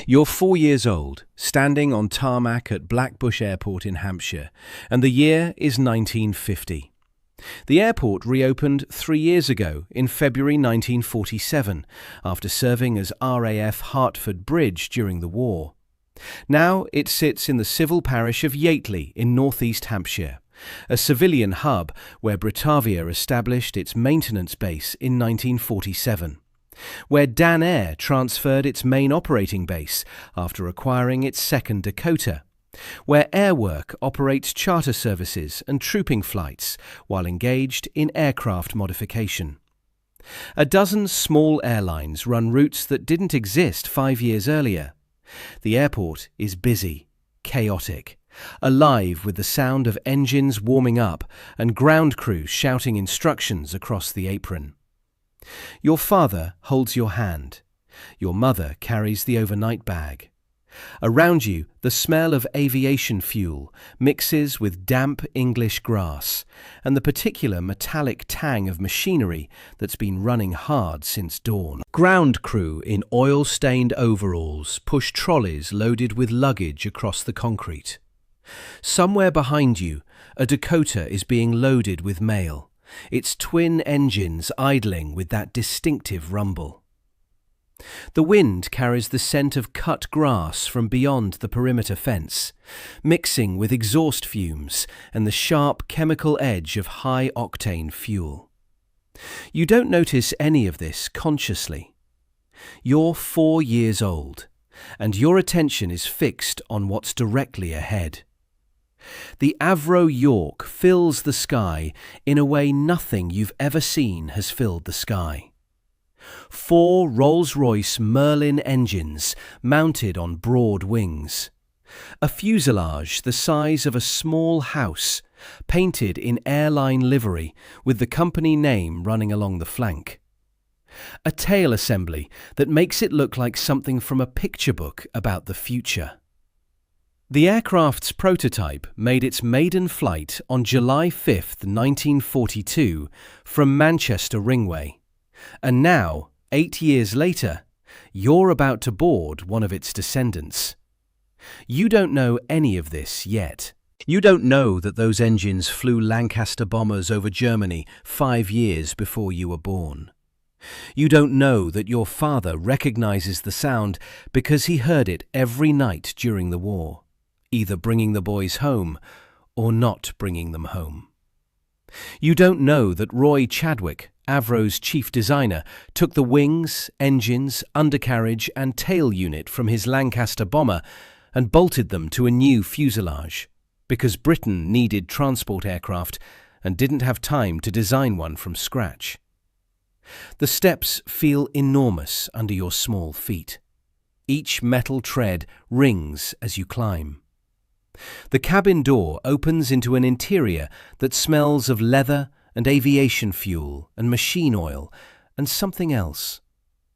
You're 4 years old, standing on tarmac at Blackbushe Airport in Hampshire, and the year is 1950. The airport reopened 3 years ago, in February 1947, after serving as RAF Hartford Bridge during the war. Now it sits in the civil parish of Yateley in northeast Hampshire, a civilian hub where Britavia established its maintenance base in 1947. Where Dan Air transferred its main operating base after acquiring its second Dakota, where Airwork operates charter services and trooping flights while engaged in aircraft modification. A dozen small airlines run routes that didn't exist 5 years earlier. The airport is busy, chaotic, alive with the sound of engines warming up and ground crews shouting instructions across the apron. Your father holds your hand. Your mother carries the overnight bag. Around you, the smell of aviation fuel mixes with damp English grass and the particular metallic tang of machinery that's been running hard since dawn. Ground crew in oil-stained overalls push trolleys loaded with luggage across the concrete. Somewhere behind you, a Dakota is being loaded with mail, its twin engines idling with that distinctive rumble. The wind carries the scent of cut grass from beyond the perimeter fence, mixing with exhaust fumes and the sharp chemical edge of high-octane fuel. You don't notice any of this consciously. You're 4 years old, and your attention is fixed on what's directly ahead. The Avro York fills the sky in a way nothing you've ever seen has filled the sky. 4 Rolls-Royce Merlin engines mounted on broad wings. A fuselage the size of a small house, painted in airline livery with the company name running along the flank. A tail assembly that makes it look like something from a picture book about the future. The aircraft's prototype made its maiden flight on July 5, 1942, from Manchester Ringway. And now, 8 years later, you're about to board one of its descendants. You don't know any of this yet. You don't know that those engines flew Lancaster bombers over Germany 5 years before you were born. You don't know that your father recognizes the sound because he heard it every night during the war, either bringing the boys home or not bringing them home. You don't know that Roy Chadwick, Avro's chief designer, took the wings, engines, undercarriage and tail unit from his Lancaster bomber and bolted them to a new fuselage, because Britain needed transport aircraft and didn't have time to design one from scratch. The steps feel enormous under your small feet. Each metal tread rings as you climb. The cabin door opens into an interior that smells of leather and aviation fuel and machine oil and something else.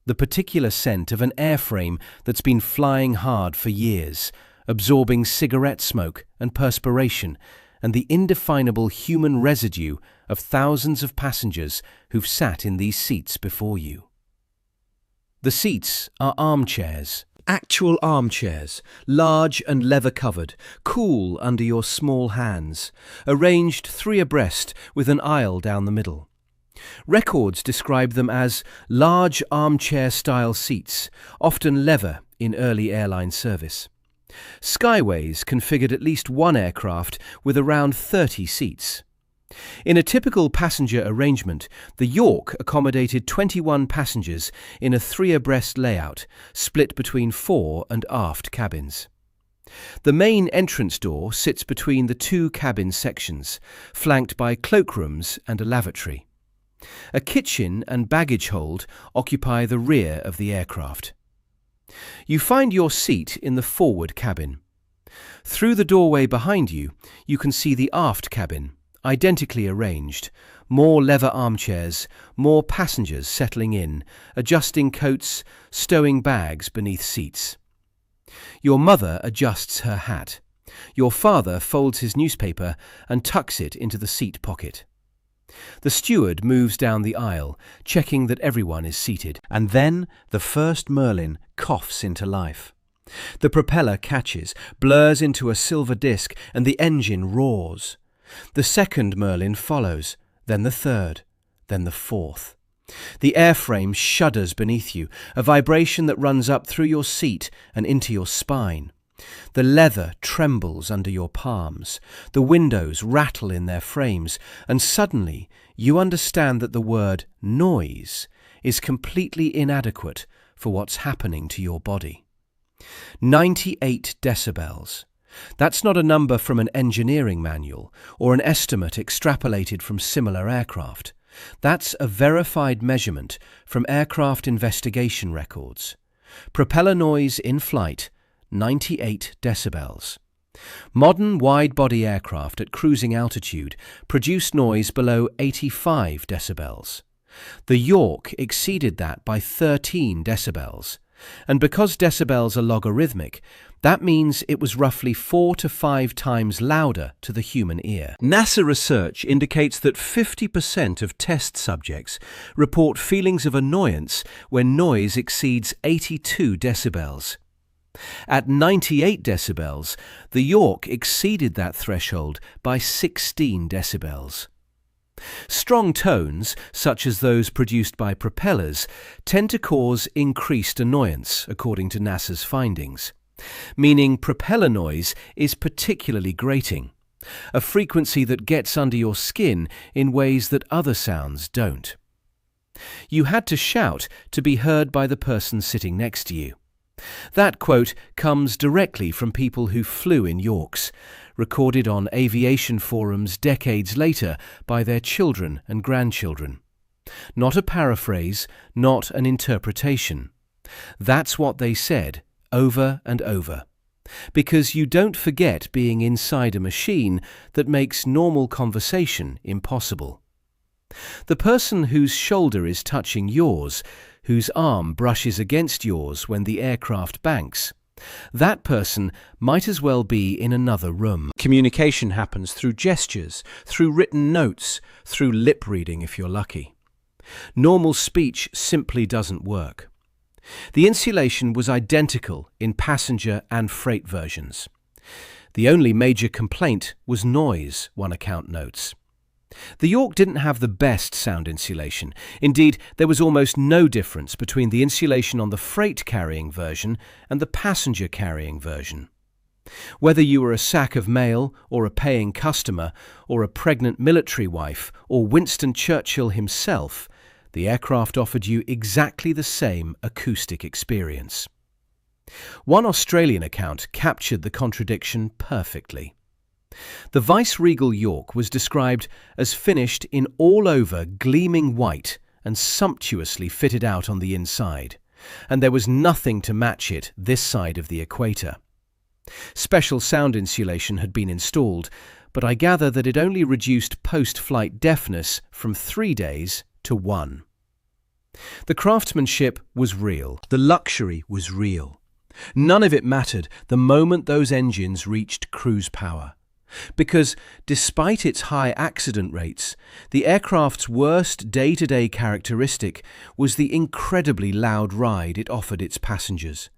The particular scent of an airframe that's been flying hard for years, absorbing cigarette smoke and perspiration, and the indefinable human residue of thousands of passengers who've sat in these seats before you. The seats are armchairs. Actual armchairs, large and leather-covered, cool under your small hands, arranged 3 abreast with an aisle down the middle. Records describe them as large armchair-style seats, often leather in early airline service. Skyways configured at least one aircraft with around 30 seats. In a typical passenger arrangement, the York accommodated 21 passengers in a 3 abreast layout, split between fore and aft cabins. The main entrance door sits between the 2 cabin sections, flanked by cloakrooms and a lavatory. A kitchen and baggage hold occupy the rear of the aircraft. You find your seat in the forward cabin. Through the doorway behind you, you can see the aft cabin, identically arranged, more leather armchairs, more passengers settling in, adjusting coats, stowing bags beneath seats. Your mother adjusts her hat. Your father folds his newspaper and tucks it into the seat pocket. The steward moves down the aisle, checking that everyone is seated. And then the first Merlin coughs into life. The propeller catches, blurs into a silver disc, and the engine roars. The second Merlin follows, then the third, then the fourth. The airframe shudders beneath you, a vibration that runs up through your seat and into your spine. The leather trembles under your palms, the windows rattle in their frames, and suddenly you understand that the word noise is completely inadequate for what's happening to your body. 98 decibels. That's not a number from an engineering manual or an estimate extrapolated from similar aircraft. That's a verified measurement from aircraft investigation records. Propeller noise in flight, 98 decibels. Modern wide-body aircraft at cruising altitude produce noise below 85 decibels. The York exceeded that by 13 decibels. And because decibels are logarithmic, that means it was roughly 4 to 5 times louder to the human ear. NASA research indicates that 50% of test subjects report feelings of annoyance when noise exceeds 82 decibels. At 98 decibels, the York exceeded that threshold by 16 decibels. Strong tones, such as those produced by propellers, tend to cause increased annoyance, according to NASA's findings, meaning propeller noise is particularly grating, a frequency that gets under your skin in ways that other sounds don't. You had to shout to be heard by the person sitting next to you. That quote comes directly from people who flew in Yorks, recorded on aviation forums decades later by their children and grandchildren. Not a paraphrase, not an interpretation. That's what they said, over and over. Because you don't forget being inside a machine that makes normal conversation impossible. The person whose shoulder is touching yours, whose arm brushes against yours when the aircraft banks, that person might as well be in another room. Communication happens through gestures, through written notes, through lip reading if you're lucky. Normal speech simply doesn't work. The insulation was identical in passenger and freight versions. The only major complaint was noise, one account notes. The York didn't have the best sound insulation. Indeed, there was almost no difference between the insulation on the freight-carrying version and the passenger-carrying version. Whether you were a sack of mail, or a paying customer, or a pregnant military wife, or Winston Churchill himself, the aircraft offered you exactly the same acoustic experience. One Australian account captured the contradiction perfectly. The Vice-Regal York was described as finished in all-over gleaming white and sumptuously fitted out on the inside, and there was nothing to match it this side of the equator. Special sound insulation had been installed, but I gather that it only reduced post-flight deafness from 3 days to 1. The craftsmanship was real. The luxury was real. None of it mattered the moment those engines reached cruise power. Because, despite its high accident rates, the aircraft's worst day-to-day characteristic was the incredibly loud ride it offered its passengers,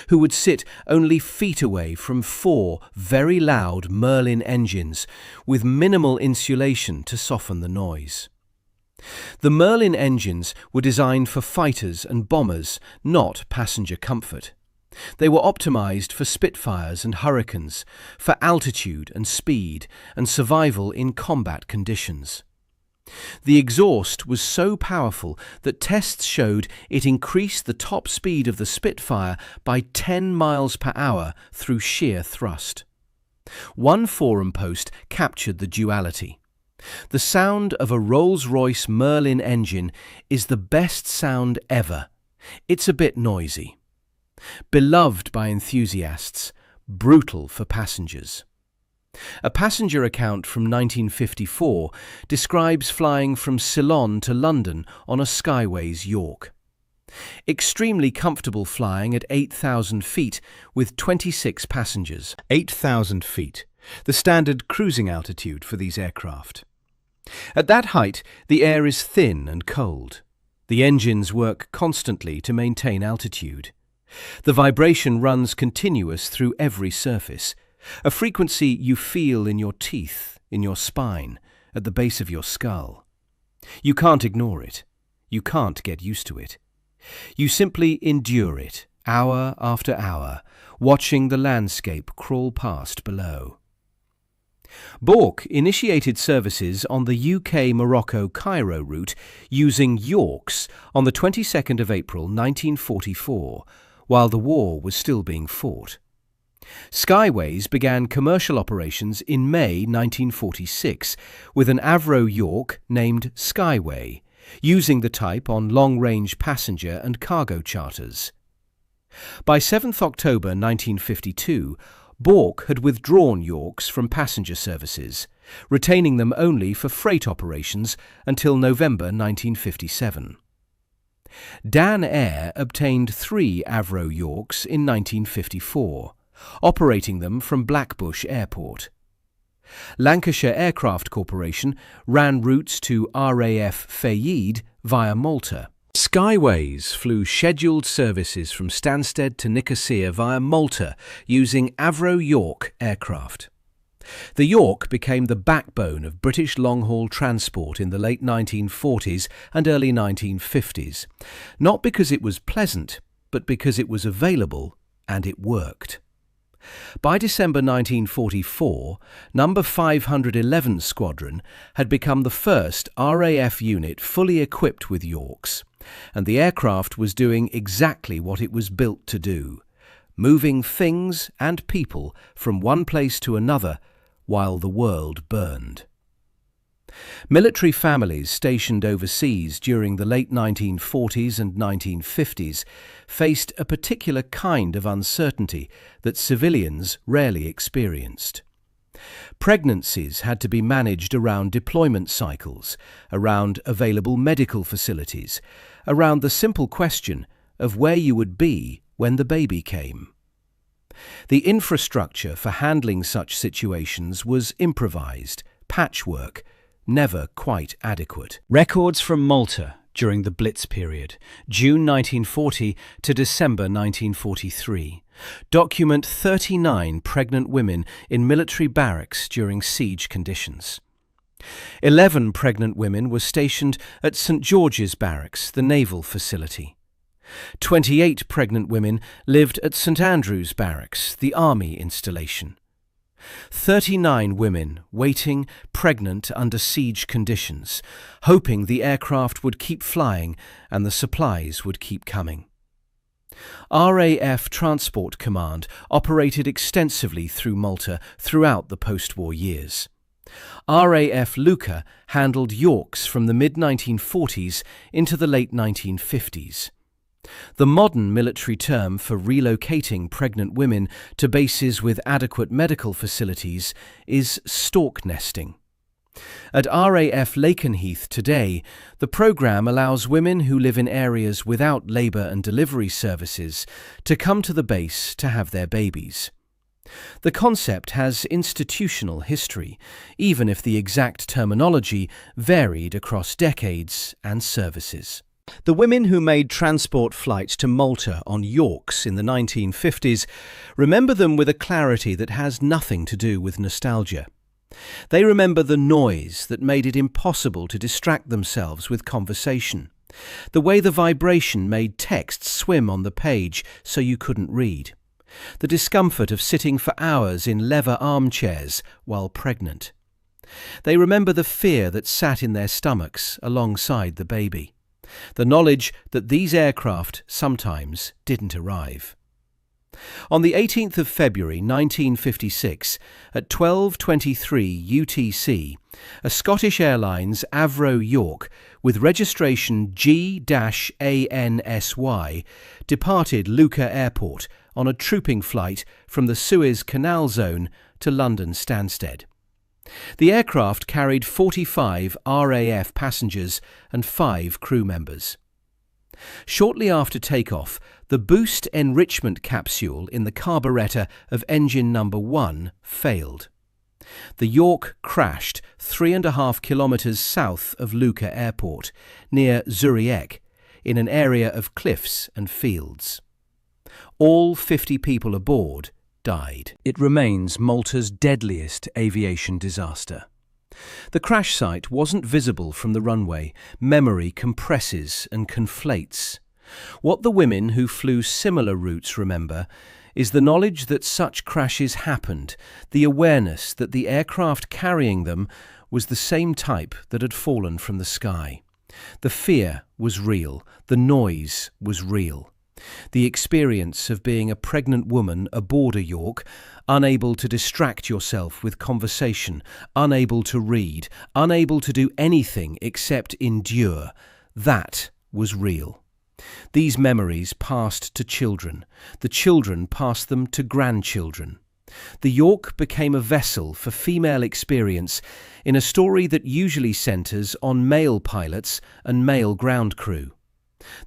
who would sit only feet away from 4 very loud Merlin engines with minimal insulation to soften the noise. The Merlin engines were designed for fighters and bombers, not passenger comfort. They were optimized for Spitfires and Hurricanes, for altitude and speed, and survival in combat conditions. The exhaust was so powerful that tests showed it increased the top speed of the Spitfire by 10 miles per hour through sheer thrust. One forum post captured the duality. The sound of a Rolls-Royce Merlin engine is the best sound ever. It's a bit noisy. Beloved by enthusiasts, brutal for passengers. A passenger account from 1954 describes flying from Ceylon to London on a Skyways York. Extremely comfortable flying at 8,000 feet with 26 passengers. 8,000 feet, the standard cruising altitude for these aircraft. At that height, the air is thin and cold. The engines work constantly to maintain altitude. The vibration runs continuous through every surface, a frequency you feel in your teeth, in your spine, at the base of your skull. You can't ignore it. You can't get used to it. You simply endure it, hour after hour, watching the landscape crawl past below. BORC initiated services on the UK-Morocco-Cairo route using Yorks on the 22nd of April 1944, while the war was still being fought. Skyways began commercial operations in May 1946 with an Avro York named Skyway, using the type on long-range passenger and cargo charters. By 7th October 1952, BORC had withdrawn Yorks from passenger services, retaining them only for freight operations until November 1957. Dan Air obtained 3 Avro Yorks in 1954, operating them from Blackbushe Airport. Lancashire Aircraft Corporation ran routes to RAF Fayed via Malta. Skyways flew scheduled services from Stansted to Nicosia via Malta using Avro York aircraft. The York became the backbone of British long-haul transport in the late 1940s and early 1950s, not because it was pleasant, but because it was available and it worked. By December 1944, No. 511 Squadron had become the first RAF unit fully equipped with Yorks, and the aircraft was doing exactly what it was built to do, moving things and people from one place to another while the world burned. Military families stationed overseas during the late 1940s and 1950s faced a particular kind of uncertainty that civilians rarely experienced. Pregnancies had to be managed around deployment cycles, around available medical facilities, around the simple question of where you would be when the baby came. The infrastructure for handling such situations was improvised, patchwork, never quite adequate. Records from Malta during the Blitz period, June 1940 to December 1943, document 39 pregnant women in military barracks during siege conditions. 11 pregnant women were stationed at St George's Barracks, the naval facility. 28 pregnant women lived at St Andrew's Barracks, the army installation. 39 women waiting, pregnant under siege conditions, hoping the aircraft would keep flying and the supplies would keep coming. RAF Transport Command operated extensively through Malta throughout the post-war years. RAF Lucca handled Yorks from the mid-1940s into the late 1950s. The modern military term for relocating pregnant women to bases with adequate medical facilities is stork nesting. At RAF Lakenheath today, the programme allows women who live in areas without labour and delivery services to come to the base to have their babies. The concept has institutional history, even if the exact terminology varied across decades and services. The women who made transport flights to Malta on Yorks in the 1950s remember them with a clarity that has nothing to do with nostalgia. They remember the noise that made it impossible to distract themselves with conversation, the way the vibration made text swim on the page so you couldn't read, the discomfort of sitting for hours in leather armchairs while pregnant. They remember the fear that sat in their stomachs alongside the baby, the knowledge that these aircraft sometimes didn't arrive. On the 18th of February 1956, at 12:23 UTC, a Scottish Airlines Avro York with registration G-ANSY departed Lucca Airport on a trooping flight from the Suez Canal Zone to London Stansted. The aircraft carried 45 RAF passengers and 5 crew members. Shortly after takeoff, the boost enrichment capsule in the carburettor of engine number 1 failed. The York crashed 3.5 kilometres south of Lucca Airport, near Zurich, in an area of cliffs and fields. All 50 people aboard died. It remains Malta's deadliest aviation disaster. The crash site wasn't visible from the runway. Memory compresses and conflates. What the women who flew similar routes remember is the knowledge that such crashes happened, the awareness that the aircraft carrying them was the same type that had fallen from the sky. The fear was real, the noise was real. The experience of being a pregnant woman aboard a York, unable to distract yourself with conversation, unable to read, unable to do anything except endure, that was real. These memories passed to children. The children passed them to grandchildren. The York became a vessel for female experience in a story that usually centres on male pilots and male ground crew.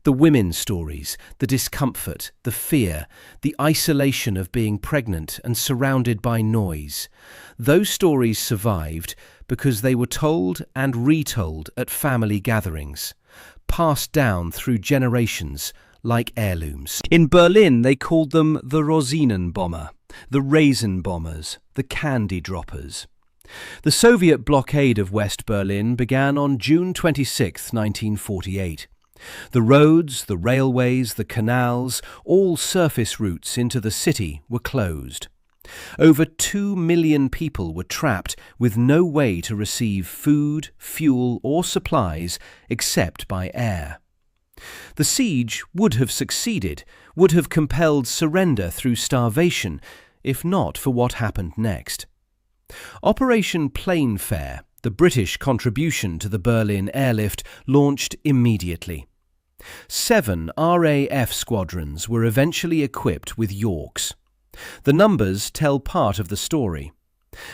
The women's stories, the discomfort, the fear, the isolation of being pregnant and surrounded by noise. Those stories survived because they were told and retold at family gatherings, passed down through generations like heirlooms. In Berlin, they called them the Rosinenbomber, the raisin bombers, the candy droppers. The Soviet blockade of West Berlin began on June 26, 1948. The roads, the railways, the canals, all surface routes into the city were closed. Over 2 million people were trapped with no way to receive food, fuel or supplies except by air. The siege would have succeeded, would have compelled surrender through starvation, if not for what happened next. Operation Plainfare, the British contribution to the Berlin Airlift, launched immediately. 7 RAF squadrons were eventually equipped with Yorks. The numbers tell part of the story.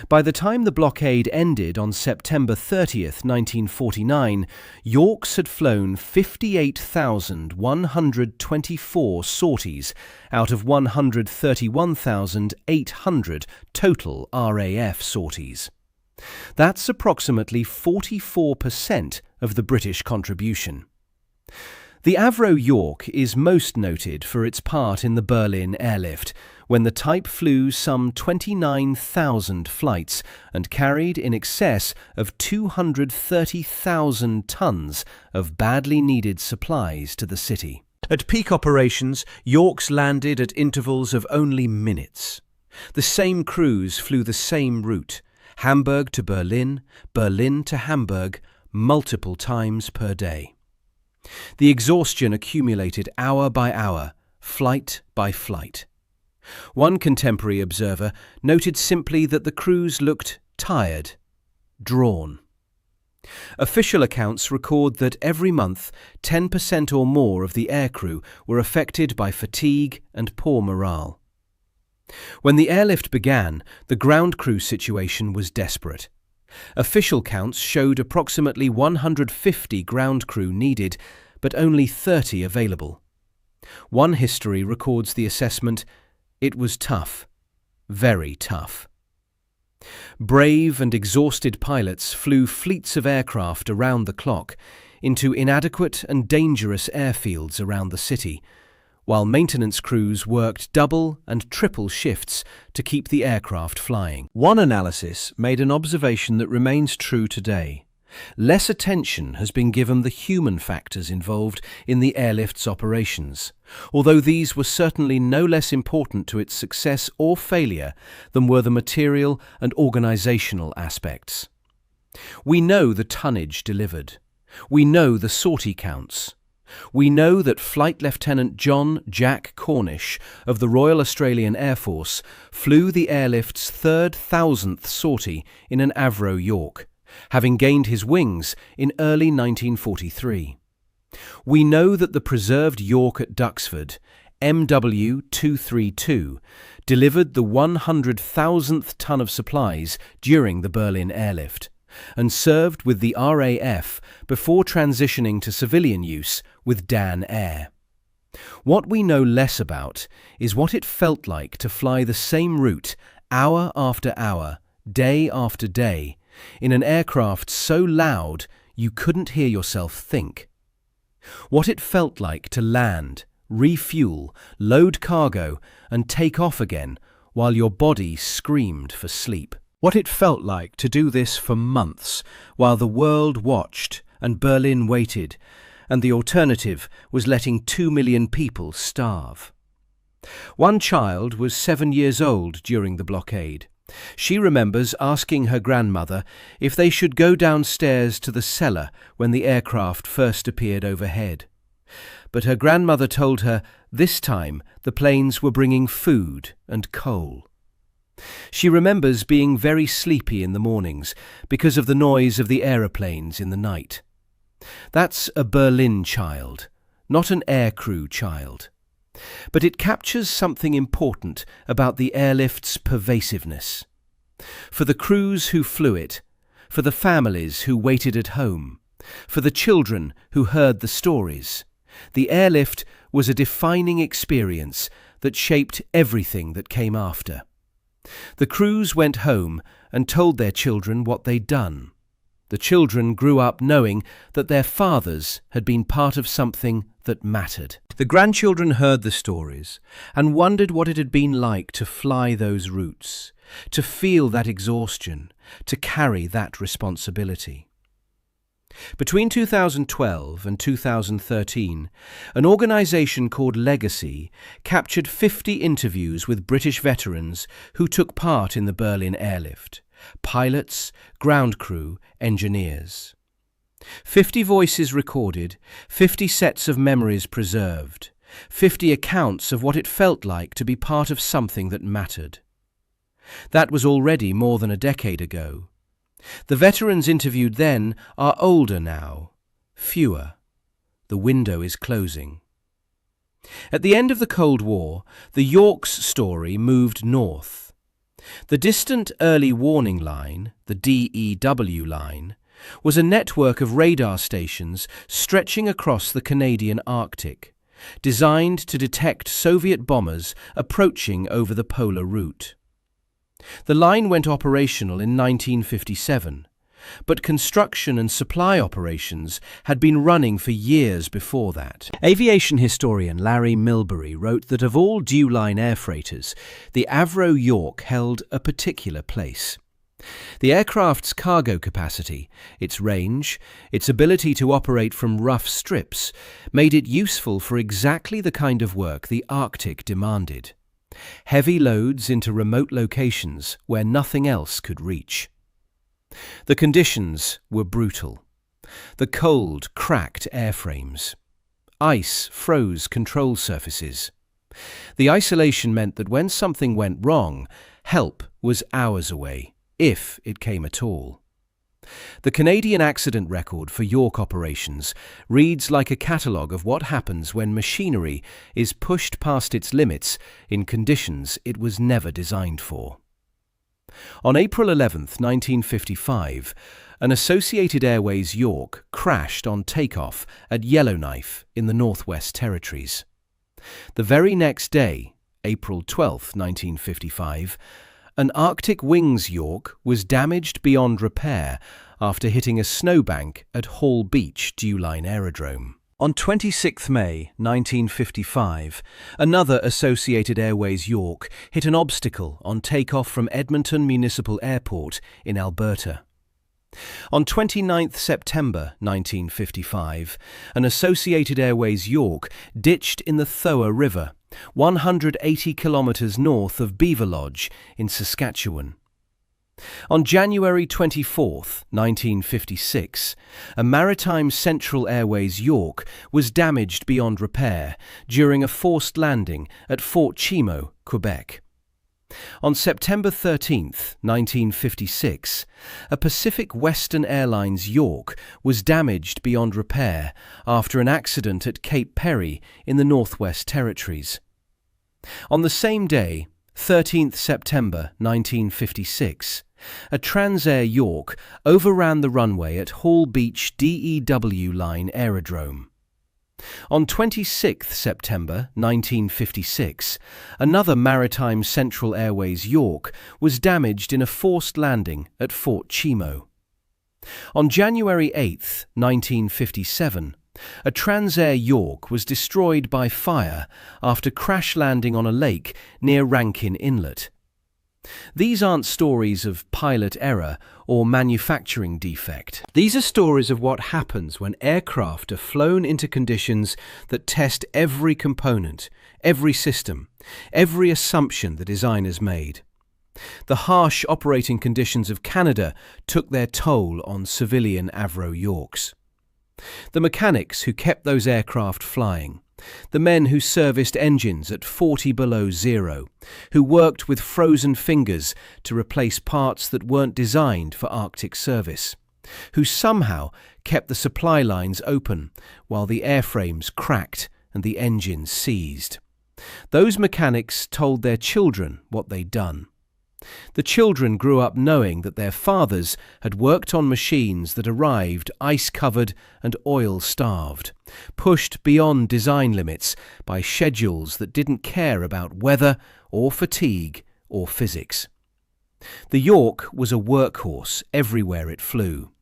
By the time the blockade ended on September 30th, 1949, Yorks had flown 58,124 sorties out of 131,800 total RAF sorties. That's approximately 44% of the British contribution. The Avro York is most noted for its part in the Berlin Airlift, when the type flew some 29,000 flights and carried in excess of 230,000 tons of badly needed supplies to the city. At peak operations, Yorks landed at intervals of only minutes. The same crews flew the same route, Hamburg to Berlin, Berlin to Hamburg, multiple times per day. The exhaustion accumulated hour by hour, flight by flight. One contemporary observer noted simply that the crews looked tired, drawn. Official accounts record that every month 10% or more of the aircrew were affected by fatigue and poor morale. When the airlift began, the ground crew situation was desperate. Official counts showed approximately 150 ground crew needed, but only 30 available. One history records the assessment, "It was tough, very tough." Brave and exhausted pilots flew fleets of aircraft around the clock into inadequate and dangerous airfields around the city, while maintenance crews worked double and triple shifts to keep the aircraft flying. One analysis made an observation that remains true today. Less attention has been given the human factors involved in the airlift's operations, although these were certainly no less important to its success or failure than were the material and organisational aspects. We know the tonnage delivered. We know the sortie counts. We know that Flight Lieutenant John Jack Cornish of the Royal Australian Air Force flew the airlift's 3,000th sortie in an Avro York, having gained his wings in early 1943. We know that the preserved York at Duxford, MW232, delivered the 100,000th ton of supplies during the Berlin Airlift, and served with the RAF before transitioning to civilian use with Dan Air. What we know less about is what it felt like to fly the same route hour after hour, day after day, in an aircraft so loud you couldn't hear yourself think. What it felt like to land, refuel, load cargo, and take off again while your body screamed for sleep. What it felt like to do this for months while the world watched and Berlin waited, and the alternative was letting 2 million people starve. One child was 7 years old during the blockade. She remembers asking her grandmother if they should go downstairs to the cellar when the aircraft first appeared overhead. But her grandmother told her this time the planes were bringing food and coal. She remembers being very sleepy in the mornings because of the noise of the aeroplanes in the night. That's a Berlin child, not an aircrew child. But it captures something important about the airlift's pervasiveness. For the crews who flew it, for the families who waited at home, for the children who heard the stories, the airlift was a defining experience that shaped everything that came after. The crews went home and told their children what they'd done. The children grew up knowing that their fathers had been part of something that mattered. The grandchildren heard the stories and wondered what it had been like to fly those routes, to feel that exhaustion, to carry that responsibility. Between 2012 and 2013, an organisation called Legacy captured 50 interviews with British veterans who took part in the Berlin Airlift: pilots, ground crew, engineers. 50 voices recorded, 50 sets of memories preserved, 50 accounts of what it felt like to be part of something that mattered. That was already more than a decade ago. The veterans interviewed then are older now, fewer. The window is closing. At the end of the Cold War, the York's story moved north. The distant early warning line, the DEW line, was a network of radar stations stretching across the Canadian Arctic, designed to detect Soviet bombers approaching over the polar route. The line went operational in 1957, but construction and supply operations had been running for years before that. Aviation historian Larry Milbury wrote that of all dewline air freighters, the Avro York held a particular place. The aircraft's cargo capacity, its range, its ability to operate from rough strips, made it useful for exactly the kind of work the Arctic demanded. Heavy loads into remote locations where nothing else could reach. The conditions were brutal. The cold cracked airframes. Ice froze control surfaces. The isolation meant that when something went wrong, help was hours away, if it came at all. The Canadian accident record for York operations reads like a catalogue of what happens when machinery is pushed past its limits in conditions it was never designed for. On April 11, 1955, an Associated Airways York crashed on takeoff at Yellowknife in the Northwest Territories. The very next day, April 12, 1955, an Arctic Wings York was damaged beyond repair after hitting a snowbank at Hall Beach Dewline Aerodrome. On 26 May 1955, another Associated Airways York hit an obstacle on takeoff from Edmonton Municipal Airport in Alberta. On 29 September 1955, an Associated Airways York ditched in the Thoa River, 180 kilometres north of Beaver Lodge in Saskatchewan. On January 24, 1956, a Maritime Central Airways York was damaged beyond repair during a forced landing at Fort Chimo, Quebec. On September 13, 1956, a Pacific Western Airlines York was damaged beyond repair after an accident at Cape Perry in the Northwest Territories. On the same day, 13 September 1956, a Transair York overran the runway at Hall Beach DEW Line Aerodrome. On 26 September 1956, another Maritime Central Airways York was damaged in a forced landing at Fort Chimo. On January 8, 1957, A Transair York was destroyed by fire after crash landing on a lake near Rankin Inlet. These aren't stories of pilot error or manufacturing defect. These are stories of what happens when aircraft are flown into conditions that test every component, every system, every assumption the designers made. The harsh operating conditions of Canada took their toll on civilian Avro Yorks. The mechanics who kept those aircraft flying, the men who serviced engines at 40 below zero, who worked with frozen fingers to replace parts that weren't designed for Arctic service, who somehow kept the supply lines open while the airframes cracked and the engines seized. Those mechanics told their children what they'd done. The children grew up knowing that their fathers had worked on machines that arrived ice-covered and oil-starved, pushed beyond design limits by schedules that didn't care about weather or fatigue or physics. The York was a workhorse everywhere it flew.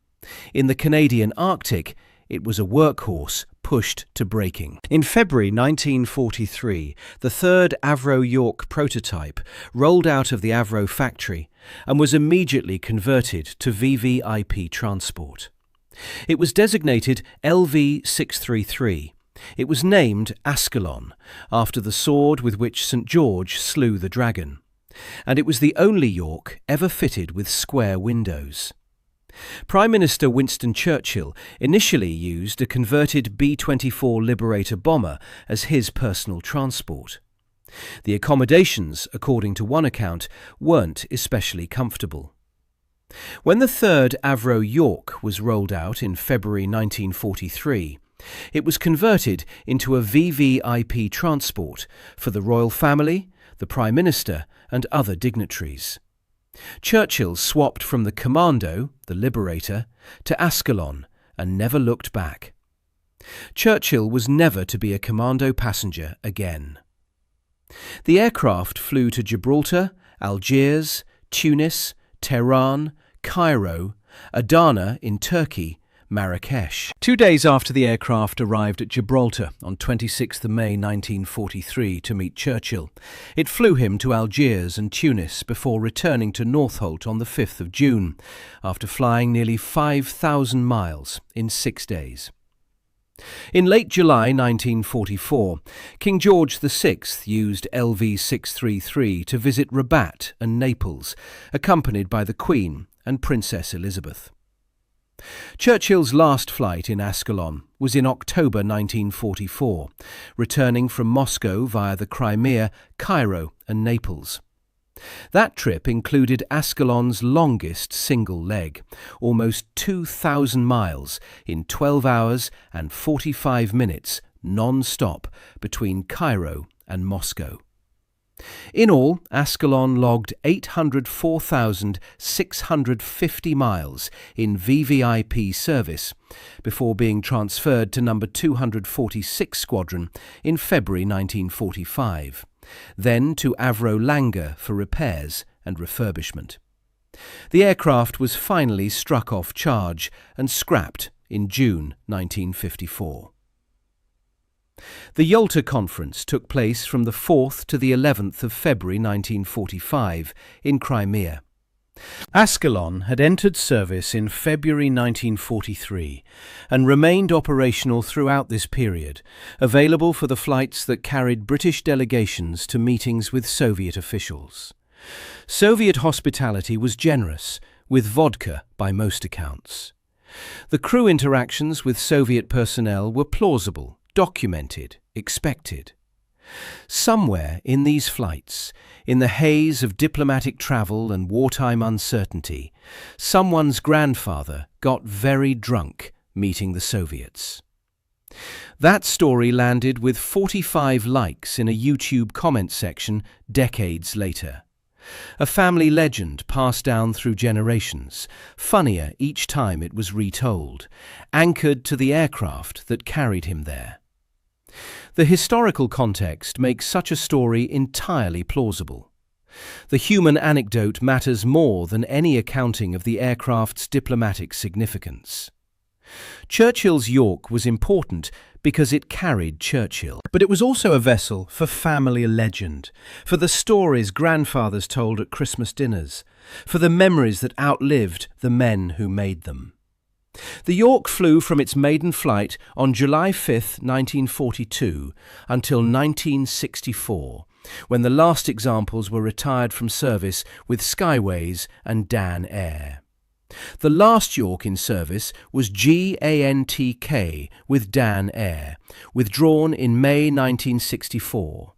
In the Canadian Arctic, it was a workhorse pushed to breaking. In February 1943, the third Avro York prototype rolled out of the Avro factory and was immediately converted to VVIP transport. It was designated LV-633. It was named Ascalon, after the sword with which St. George slew the dragon. And it was the only York ever fitted with square windows. Prime Minister Winston Churchill initially used a converted B-24 Liberator bomber as his personal transport. The accommodations, according to one account, weren't especially comfortable. When the third Avro York was rolled out in February 1943, it was converted into a VVIP transport for the royal family, the Prime Minister and other dignitaries. Churchill swapped from the Commando, the Liberator, to Ascalon and never looked back. Churchill was never to be a Commando passenger again. The aircraft flew to Gibraltar, Algiers, Tunis, Tehran, Cairo, Adana in Turkey, Marrakesh. 2 days after the aircraft arrived at Gibraltar on 26 May 1943 to meet Churchill, it flew him to Algiers and Tunis before returning to Northolt on the 5th of June, after flying nearly 5,000 miles in 6 days. In late July 1944, King George VI used LV-633 to visit Rabat and Naples, accompanied by the Queen and Princess Elizabeth. Churchill's last flight in Ascalon was in October 1944, returning from Moscow via the Crimea, Cairo and Naples. That trip included Ascalon's longest single leg, almost 2,000 miles in 12 hours and 45 minutes non-stop between Cairo and Moscow. In all, Ascalon logged 804,650 miles in VVIP service before being transferred to No. 246 Squadron in February 1945, then to Avro Langer for repairs and refurbishment. The aircraft was finally struck off charge and scrapped in June 1954. The Yalta Conference took place from the 4th to the 11th of February 1945 in Crimea. Ascalon had entered service in February 1943 and remained operational throughout this period, available for the flights that carried British delegations to meetings with Soviet officials. Soviet hospitality was generous, with vodka by most accounts. The crew interactions with Soviet personnel were plausible, documented, expected. Somewhere in these flights, in the haze of diplomatic travel and wartime uncertainty, someone's grandfather got very drunk meeting the Soviets. That story landed with 45 likes in a YouTube comment section decades later. A family legend passed down through generations, funnier each time it was retold, anchored to the aircraft that carried him there. The historical context makes such a story entirely plausible. The human anecdote matters more than any accounting of the aircraft's diplomatic significance. Churchill's York was important because it carried Churchill. But it was also a vessel for family legend, for the stories grandfathers told at Christmas dinners, for the memories that outlived the men who made them. The York flew from its maiden flight on July 5, 1942, until 1964, when the last examples were retired from service with Skyways and Dan Air. The last York in service was GANTK with Dan Air, withdrawn in May 1964.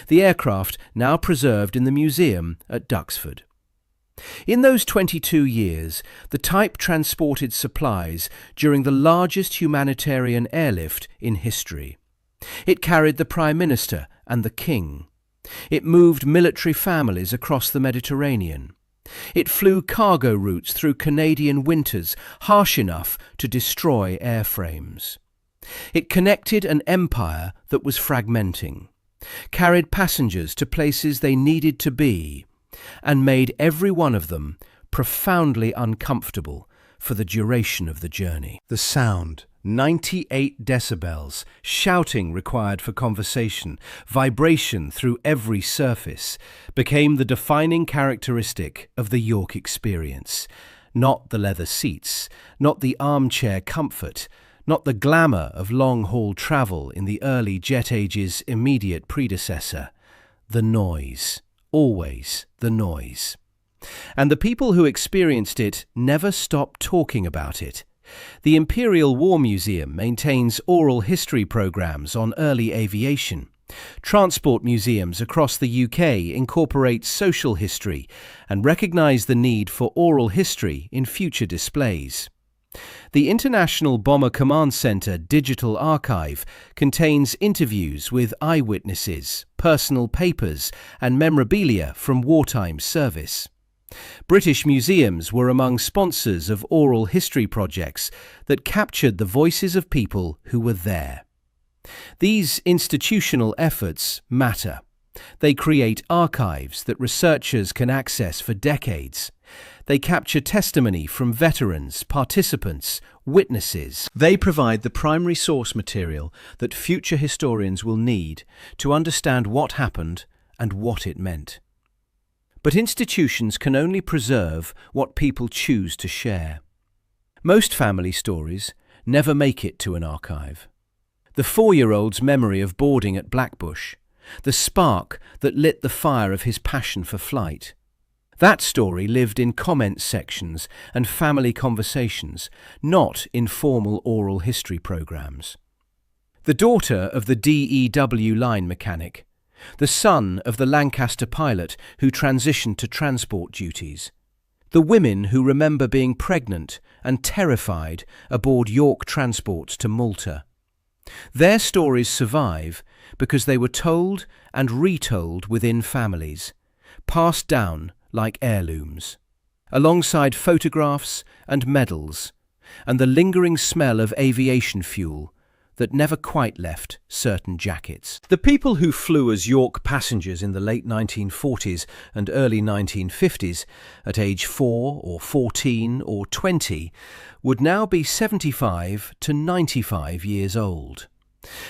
The aircraft now preserved in the museum at Duxford. In those 22 years, the type transported supplies during the largest humanitarian airlift in history. It carried the Prime Minister and the King. It moved military families across the Mediterranean. It flew cargo routes through Canadian winters harsh enough to destroy airframes. It connected an empire that was fragmenting, carried passengers to places they needed to be, and made every one of them profoundly uncomfortable for the duration of the journey. The sound, 98 decibels, shouting required for conversation, vibration through every surface, became the defining characteristic of the York experience. Not the leather seats, not the armchair comfort, not the glamour of long-haul travel in the early jet age's immediate predecessor. The noise. Always the noise. And the people who experienced it never stopped talking about it. The Imperial War Museum maintains oral history programs on early aviation. Transport museums across the UK incorporate social history and recognise the need for oral history in future displays. The International Bomber Command Centre Digital Archive contains interviews with eyewitnesses, personal papers and memorabilia from wartime service. British museums were among sponsors of oral history projects that captured the voices of people who were there. These institutional efforts matter. They create archives that researchers can access for decades. They capture testimony from veterans, participants, witnesses. They provide the primary source material that future historians will need to understand what happened and what it meant. But institutions can only preserve what people choose to share. Most family stories never make it to an archive. The 4-year-old's memory of boarding at Blackbushe, the spark that lit the fire of his passion for flight. That story lived in comment sections and family conversations, not in formal oral history programs. The daughter of the DEW line mechanic, the son of the Lancaster pilot who transitioned to transport duties, the women who remember being pregnant and terrified aboard York transports to Malta. Their stories survive because they were told and retold within families, passed down like heirlooms, alongside photographs and medals, and the lingering smell of aviation fuel that never quite left certain jackets. The people who flew as York passengers in the late 1940s and early 1950s, at age 4 or 14 or 20, would now be 75 to 95 years old.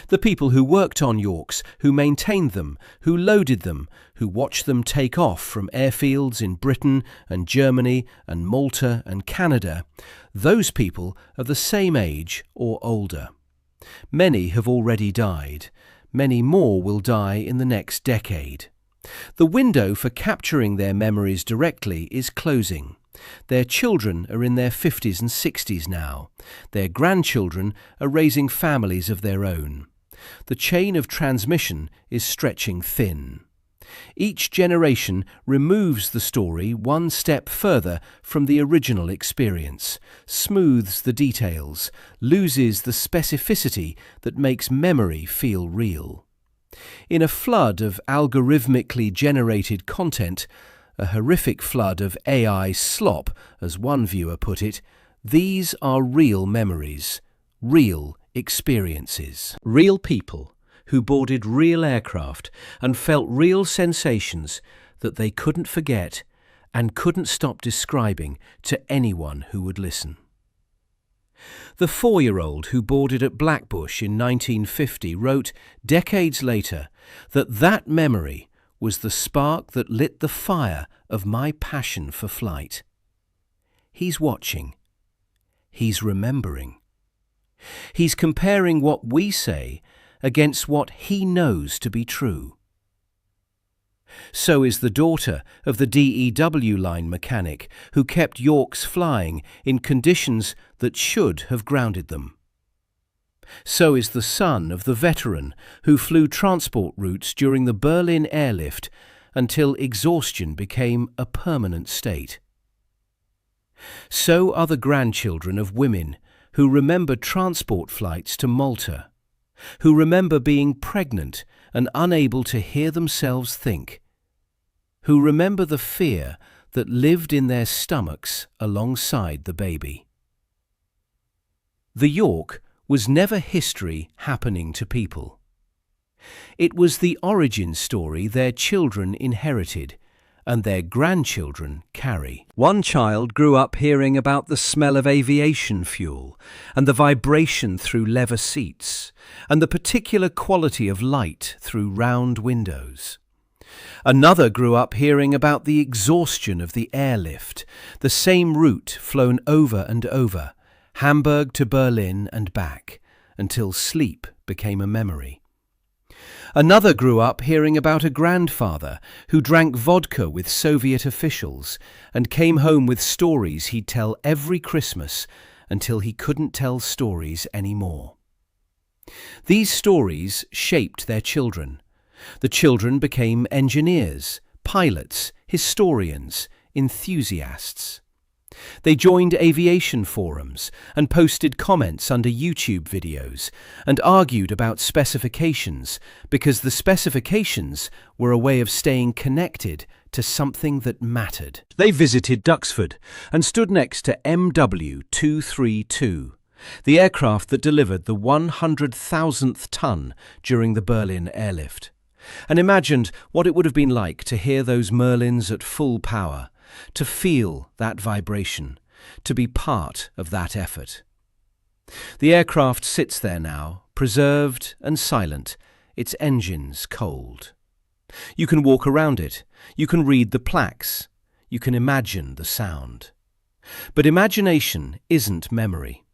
The people who worked on Yorks, who maintained them, who loaded them, who watched them take off from airfields in Britain and Germany and Malta and Canada, those people are the same age or older. Many have already died. Many more will die in the next decade. The window for capturing their memories directly is closing. Their children are in their 50s and 60s now. Their grandchildren are raising families of their own. The chain of transmission is stretching thin. Each generation removes the story one step further from the original experience, smooths the details, loses the specificity that makes memory feel real. In a flood of algorithmically generated content, a horrific flood of AI slop, as one viewer put it, these are real memories, real experiences. Real people who boarded real aircraft and felt real sensations that they couldn't forget and couldn't stop describing to anyone who would listen. The 4-year-old who boarded at Blackbushe in 1950 wrote decades later that memory was the spark that lit the fire of my passion for flight. He's watching. He's remembering. He's comparing what we say against what he knows to be true. So is the daughter of the DEW line mechanic who kept Yorks flying in conditions that should have grounded them. So is the son of the veteran who flew transport routes during the Berlin Airlift until exhaustion became a permanent state. So are the grandchildren of women who remember transport flights to Malta, who remember being pregnant and unable to hear themselves think, who remember the fear that lived in their stomachs alongside the baby. The York was never history happening to people. It was the origin story their children inherited and their grandchildren carry. One child grew up hearing about the smell of aviation fuel and the vibration through leather seats and the particular quality of light through round windows. Another grew up hearing about the exhaustion of the airlift, the same route flown over and over, Hamburg to Berlin and back, until sleep became a memory. Another grew up hearing about a grandfather who drank vodka with Soviet officials and came home with stories he'd tell every Christmas until he couldn't tell stories anymore. These stories shaped their children. The children became engineers, pilots, historians, enthusiasts. They joined aviation forums and posted comments under YouTube videos and argued about specifications because the specifications were a way of staying connected to something that mattered. They visited Duxford and stood next to MW232, the aircraft that delivered the 100,000th ton during the Berlin Airlift, and imagined what it would have been like to hear those Merlins at full power, to feel that vibration, to be part of that effort. The aircraft sits there now, preserved and silent, its engines cold. You can walk around it, you can read the plaques, you can imagine the sound. But imagination isn't memory.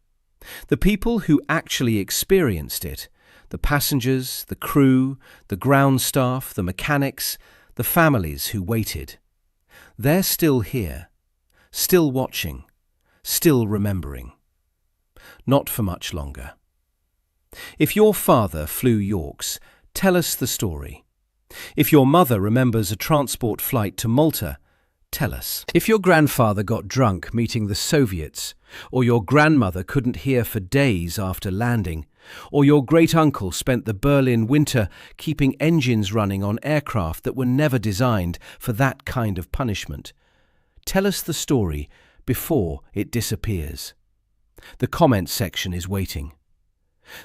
The people who actually experienced it, the passengers, the crew, the ground staff, the mechanics, the families who waited, they're still here, still watching, still remembering. Not for much longer. If your father flew Yorks, tell us the story. If your mother remembers a transport flight to Malta, tell us. If your grandfather got drunk meeting the Soviets, or your grandmother couldn't hear for days after landing, or your great-uncle spent the Berlin winter keeping engines running on aircraft that were never designed for that kind of punishment, tell us the story before it disappears. The comments section is waiting.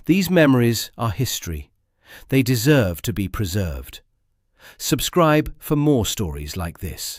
These memories are history. They deserve to be preserved. Subscribe for more stories like this.